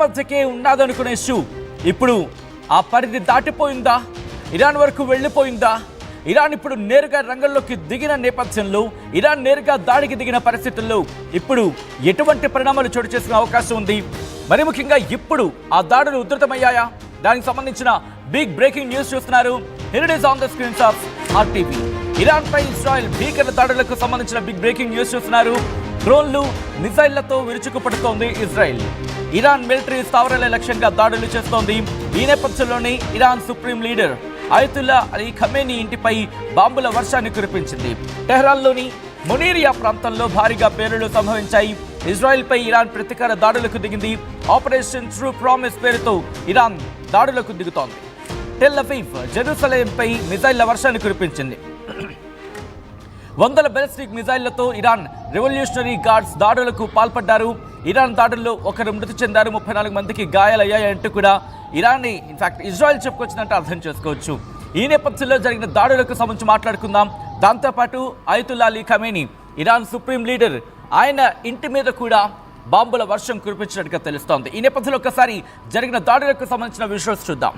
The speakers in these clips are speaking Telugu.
మధ్యకే ఉన్నదనుకునే ఇష్యూ ఇప్పుడు ఆ పరిధి దాటిపోయిందా? ఇరాన్ వరకు వెళ్ళిపోయిందా? ఇరాన్ ఇప్పుడు నేరుగా రంగంలోకి దిగిన నేపథ్యంలో, ఇరాన్ నేరుగా దాడికి దిగిన పరిస్థితుల్లో ఇప్పుడు ఎటువంటి పరిణామాలు చోటు చేసుకునే అవకాశం ఉంది? మరి ముఖ్యంగా ఇప్పుడు ఆ దాడులు ఉధృతమయ్యాయా? దానికి సంబంధించిన బిగ్ బ్రేకింగ్ న్యూస్ చూస్తున్నారు. Here it is on the screens of RTV. Iran పై ఇజ్రాయెల్ భీకర దాడులకు సంబంధించిన బిగ్ బ్రేకింగ్ న్యూస్ చూస్తున్నారు. డ్రోన్లు, మిసైళ్లతో విరుచుకుపడుతోంది ఇజ్రాయెల్. ఇరాన్ మిలిటరీ స్థావరాల లక్ష్యంగా దాడులు చేస్తోంది. ఈ నేపథ్యంలోనే ఇరాన్ supreme leader Ayatollah Ali Khamenei ఇంటిపై బాంబుల వర్షాన్ని కురిపించింది. టెహ్రాన్లోని మునీరియా ప్రాంతంలో భారీగా పేలుళ్లు సంభవించాయి. ఇజ్రాయెల్పై ఇరాన్ ప్రతీకార దాడులకు దిగింది. ఆపరేషన్ ట్రూ ప్రామిస్ పేరుతో ఇరాన్ దాడులకు దిగుతోంది. టెల్ అవీవ్, జెరూసలేంపై మిసైళ్ల వర్షాన్ని కురిపించింది. వందల బెలిస్టిక్ మిసైళ్లతో ఇరాన్ రెవల్యూషనరీ గార్డ్స్ దాడులకు పాల్పడ్డారు. ఇరాన్ దాడుల్లో ఒకరు మృతి చెందారు, 34 మందికి గాయాలయ్యాయంటూ కూడా ఇరాన్ని ఇన్ఫాక్ట్ ఇజ్రాయెల్ చెప్పుకొచ్చినట్టు అర్థం చేసుకోవచ్చు. ఈ నేపథ్యంలో జరిగిన దాడులకు సంబంధించి మాట్లాడుకుందాం. దాంతోపాటు Ayatollah Ali Khamenei, Iran supreme leader, ఆయన ఇంటి మీద కూడా బాంబుల వర్షం కురిపించినట్టుగా తెలుస్తోంది. ఈ నేపథ్యంలో ఒకసారి జరిగిన దాడులకు సంబంధించిన విజువల్స్ చూద్దాం.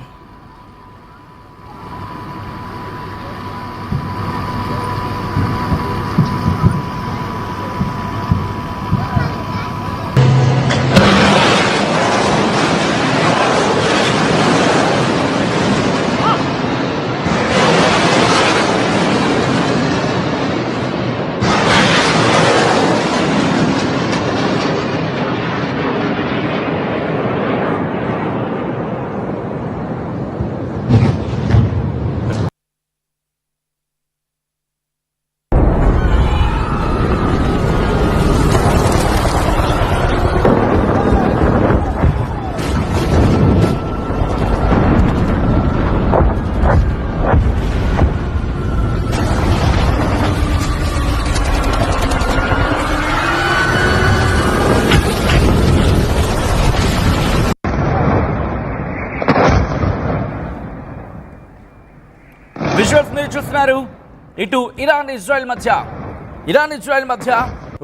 విజువల్స్ మీరు చూస్తున్నారు. ఇటు ఇరాన్ ఇజ్రాయెల్ మధ్య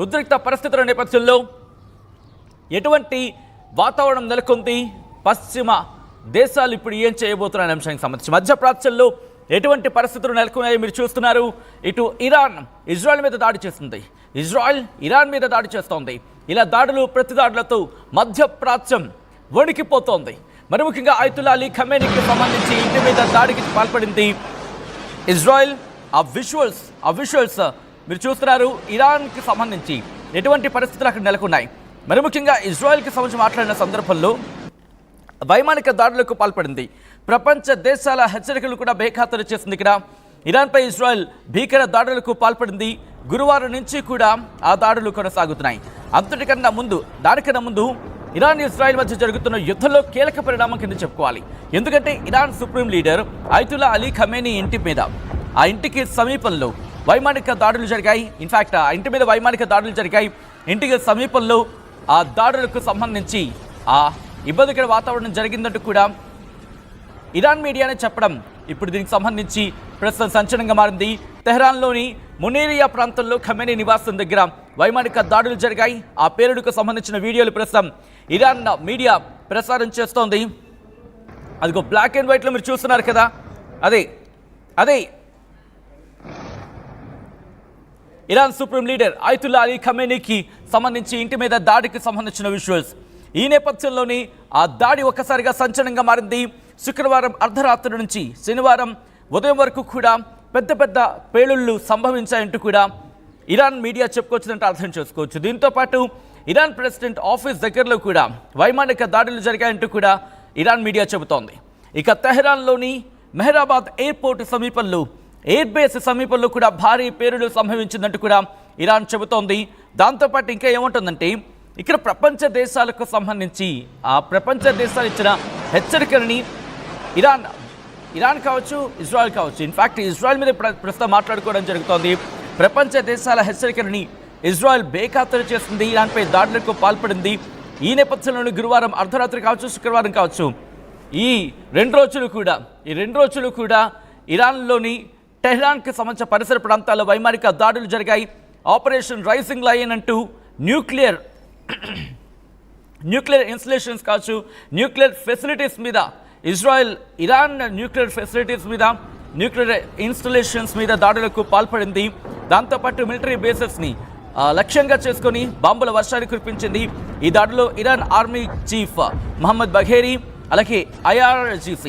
ఉద్రిక్త పరిస్థితుల నేపథ్యంలో ఎటువంటి వాతావరణం నెలకొంది? పశ్చిమ దేశాలు ఇప్పుడు ఏం చేయబోతున్న అంశానికి సంబంధించి మధ్యప్రాచ్యంలో ఎటువంటి పరిస్థితులు నెలకొన్నాయో మీరు చూస్తున్నారు. ఇటు ఇరాన్ ఇజ్రాయెల్ మీద దాడి చేస్తుంది, ఇజ్రాయెల్ ఇరాన్ మీద దాడి చేస్తోంది. ఇలా దాడులు ప్రతి దాడులతో మధ్యప్రాచ్యం వణికిపోతోంది. మరి ముఖ్యంగా అయతుల్లా అలీ ఖమేనీకి సంబంధించి ఇంటి మీద దాడికి పాల్పడింది ఇజ్రాయెల్. ఆ విజువల్స్ మీరు చూస్తున్నారు. ఇరాన్కి సంబంధించి ఎటువంటి పరిస్థితులు అక్కడ నెలకొన్నాయి? మరి ముఖ్యంగా ఇజ్రాయెల్కి సంబంధించి మాట్లాడిన సందర్భంలో వైమానిక దాడులకు పాల్పడింది. ప్రపంచ దేశాల హెచ్చరికలు కూడా బేఖాతరు చేసింది. ఇక్కడ ఇరాన్పై ఇజ్రాయెల్ భీకర దాడులకు పాల్పడింది. గురువారం నుంచి కూడా ఆ దాడులు కొనసాగుతున్నాయి. దానికన్నా ముందు ఇరాన్ ఇజ్రాయెల్ మధ్య జరుగుతున్న యుద్ధంలో కీలక పరిణామం కింద చెప్పుకోవాలి. ఎందుకంటే Iran supreme leader Ayatollah Ali Khamenei ఇంటి మీద, ఆ ఇంటికి సమీపంలో వైమానిక దాడులు జరిగాయి. ఇన్ఫాక్ట్ ఆ ఇంటి మీద వైమానిక దాడులు జరిగాయి. ఇంటికి సమీపంలో ఆ దాడులకు సంబంధించి ఆ ఇబ్బందికర వాతావరణం జరిగిందంటూ కూడా ఇరాన్ మీడియానే చెప్పడం ఇప్పుడు దీనికి సంబంధించి ప్రస్తుతం సంచలనంగా మారింది. తెహ్రాన్లోని మునీరియా ప్రాంతంలో ఖమేనీ నివాసం దగ్గర వైమానిక దాడులు జరిగాయి. ఆ పేలుడుకు సంబంధించిన వీడియోలు ప్రస్తుతం ఇరాన్ మీడియా ప్రసారం చేస్తోంది. అదిగో బ్లాక్ అండ్ వైట్లో మీరు చూస్తున్నారు కదా, అదే Iran supreme leader Ayatollah Ali ఖమేనీకి సంబంధించి ఇంటి మీద దాడికి సంబంధించిన విజువల్స్. ఈ నేపథ్యంలోని ఆ దాడి ఒక్కసారిగా సంచలనంగా మారింది. శుక్రవారం అర్ధరాత్రి నుంచి శనివారం ఉదయం వరకు కూడా పెద్ద పేలుళ్లు సంభవించాయంటూ కూడా ఇరాన్ మీడియా చెప్పుకొచ్చిందంటే అర్థం చేసుకోవచ్చు. దీంతో పాటు ఇరాన్ ప్రెసిడెంట్ ఆఫీస్ దగ్గరలో కూడా వైమానిక దాడులు జరిగాయంటూ కూడా ఇరాన్ మీడియా చెబుతోంది. ఇక తెహ్రాన్లోని మెహరాబాద్ ఎయిర్పోర్ట్ సమీపంలో, ఎయిర్ బేస్ సమీపంలో కూడా భారీ పేలుడు సంభవించిందంటూ కూడా ఇరాన్ చెబుతోంది. దాంతోపాటు ఇంకా ఏముంటుందంటే ఇక్కడ ప్రపంచ దేశాలకు సంబంధించి ఆ ప్రపంచ దేశాలు ఇచ్చిన హెచ్చరికలని ఇరాన్ కావచ్చు, ఇజ్రాయెల్ కావచ్చు, ఇన్ఫాక్ట్ ఇజ్రాయెల్ మీద ప్రస్తుతం మాట్లాడుకోవడం జరుగుతోంది. ప్రపంచ దేశాల హెచ్చరికలని ఇజ్రాయెల్ బేఖాతరు చేస్తుంది, ఇరాన్పై దాడులకు పాల్పడింది. ఈ నేపథ్యంలోని గురువారం అర్ధరాత్రి కావచ్చు, శుక్రవారం కావచ్చు, ఈ రెండు రోజులు కూడా ఇరాన్లోని టెహ్రాన్కి సంబంధించిన పరిసర ప్రాంతాల్లో వైమానిక దాడులు జరిగాయి. ఆపరేషన్ రైజింగ్ లయన్ అంటూ న్యూక్లియర్ ఇన్స్టలేషన్స్ కావచ్చు, న్యూక్లియర్ ఫెసిలిటీస్ మీద ఇరాన్ న్యూక్లియర్ ఫెసిలిటీస్ మీద, న్యూక్లియర్ ఇన్స్టలేషన్స్ మీద దాడులకు పాల్పడింది. దాంతోపాటు మిలిటరీ బేసెస్ని లక్ష్యంగా చేసుకొని బాంబుల వర్షాన్ని కురిపించింది. ఈ దాడిలో Iran army chief Mohammad Bagheri, అలాగే IRGC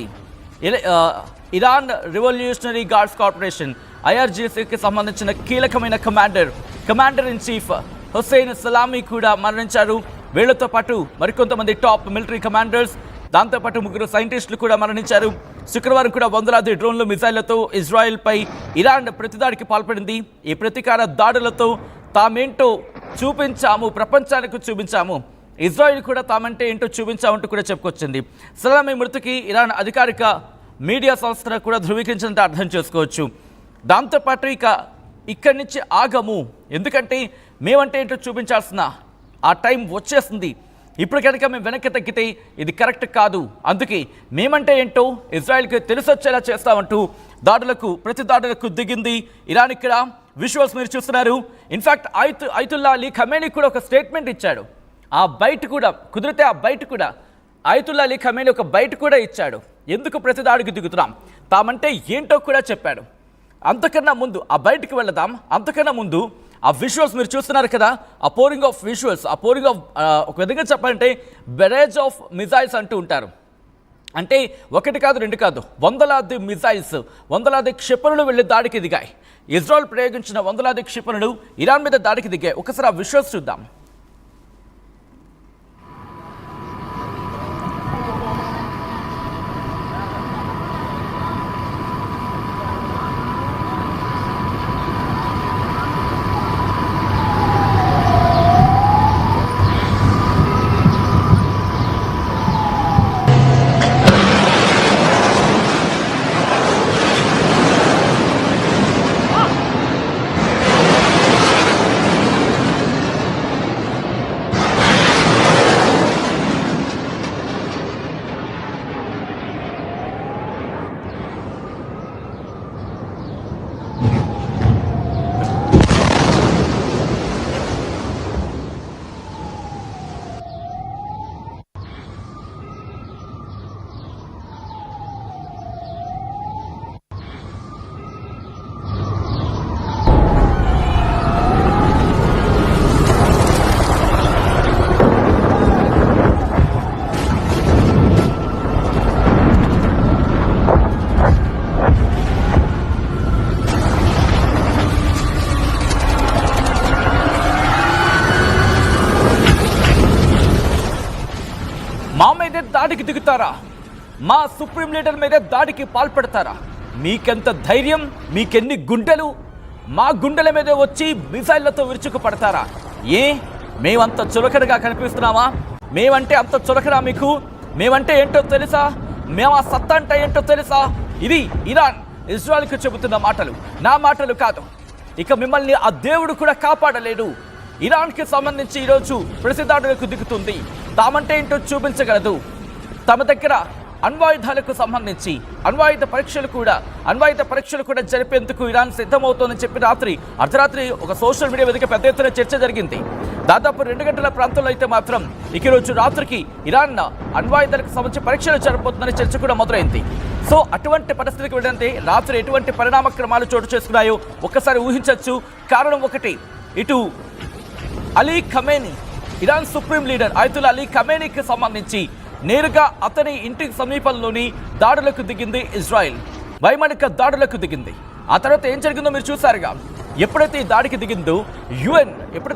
Iran revolutionary guards corporation IRGCకి సంబంధించిన కీలకమైన commander in chief Hossein Salami కూడా మరణించారు. వీళ్లతో పాటు మరికొంతమంది టాప్ మిలిటరీ కమాండర్స్, దాంతోపాటు 3 సైంటిస్టులు కూడా మరణించారు. శుక్రవారం కూడా వందలాది డ్రోన్లు, మిసైళ్లతో ఇజ్రాయెల్పై ఇరాన్ ప్రతిదాడికి పాల్పడింది. ఈ ప్రతీకార దాడులతో తామేంటో చూపించాము, ప్రపంచానికి చూపించాము, ఇజ్రాయెల్ కూడా తామంటే ఏంటో చూపించామంటూ కూడా చెప్పుకొచ్చింది. సలామీ మృతికి ఇరాన్ అధికారిక మీడియా సంస్థను కూడా ధృవీకరించినట్టు అర్థం చేసుకోవచ్చు. దాంతోపాటు ఇక్కడి నుంచి ఆగము, ఎందుకంటే మేమంటే ఏంటో చూపించాల్సిన ఆ టైం వచ్చేస్తుంది. ఇప్పుడు కనుక మేము వెనక్కి తగ్గితే ఇది కరెక్ట్ కాదు. అందుకే మేమంటే ఏంటో ఇజ్రాయెల్కి తెలిసొచ్చేలా చేస్తామంటూ ప్రతి దాడులకు దిగింది ఇరాన్. ఇక్కడ విజువల్స్ మీరు చూస్తున్నారు. ఇన్ఫ్యాక్ట్ అయతుల్లా అలీ ఖమేనీ కూడా ఒక స్టేట్మెంట్ ఇచ్చాడు. ఆ బయట కూడా కుదిరితే అయతుల్లా అలీ ఖమేనీ ఒక బయట కూడా ఇచ్చాడు. ఎందుకు ప్రతి దాడికి దిగుతున్నాం, తామంటే ఏంటో కూడా చెప్పాడు. అంతకన్నా ముందు ఆ బయటికి వెళదాం. అంతకన్నా ముందు ఆ విజువల్స్ మీరు చూస్తున్నారు కదా, ఆ పోరింగ్ ఆఫ్ విజువల్స్, ఆ పోరింగ్ ఆఫ్ ఒక విధంగా చెప్పాలంటే బెరేజ్ ఆఫ్ మిజైల్స్ అంటూ ఉంటారు. అంటే 1 కాదు 2 కాదు, వందలాది మిజైల్స్, వందలాది క్షిపణులు వెళ్ళి దాడికి దిగాయి. ఇజ్రాయెల్ ప్రయోగించిన వందలాది క్షిపణులు ఇరాన్ మీద దాడికి దిగాయి. ఒకసారి ఆ విజువల్స్ చూద్దాం. మా మీదే దాడికి దిగుతారా? మా సుప్రీం లీడర్ మీదే దాడికి పాల్పడతారా? మీకెంత ధైర్యం, మీకెన్ని గుండెలు? మా గుండెల మీదే వచ్చి మిసైళ్లతో విరుచుకు పడతారా? మేమంత చులకనగా కనిపిస్తున్నామా? మేమంటే అంత చులకనా మీకు? మేమంటే ఏంటో తెలుసా? మేము ఆ సత్తా అంటే ఏంటో తెలుసా? ఇది ఇరాన్ ఇజ్రాయెల్కి చెబుతున్న మాటలు, నా మాటలు కాదు. ఇక మిమ్మల్ని ఆ దేవుడు కూడా కాపాడలేడు. ఇరాన్కి సంబంధించి ఈరోజు ప్రతిదాడులకు దిగుతుంది. తామంటే ఏంటో చూపించగలదు. తమ దగ్గర అణ్వాయుధాలకు సంబంధించి అణ్వాయుధ పరీక్షలు కూడా జరిపేందుకు ఇరాన్ సిద్ధమవుతోందని చెప్పి అర్ధరాత్రి ఒక సోషల్ మీడియా వేదిక పెద్ద ఎత్తున చర్చ జరిగింది. దాదాపు 2 గంటల ప్రాంతంలో అయితే మాత్రం ఈ రోజు రాత్రికి ఇరాన్ అణ్వాయుధాలకు సంబంధించి పరీక్షలు జరపబోతుందని చర్చ కూడా మొదలైంది. సో అటువంటి పరిస్థితికి వెళ్ళంటే రాత్రి ఎటువంటి పరిణామక్రమాలు చోటు చేసుకున్నాయో ఒక్కసారి ఊహించవచ్చు. కారణం ఒకటి, ఇటు Ali Khamenei, Iran supreme leader Ayatollah Ali ఖమేనీకి సంబంధించి నేరుగా అతని ఇంటికి సమీపంలోని దాడులకు దిగింది ఇజ్రాయెల్. వైమానిక దాడులకు దిగింది. ఆ తర్వాత ఏం జరిగిందో మీరు చూసారుగా. ఎప్పుడైతే ఈ దాడికి దిగిందో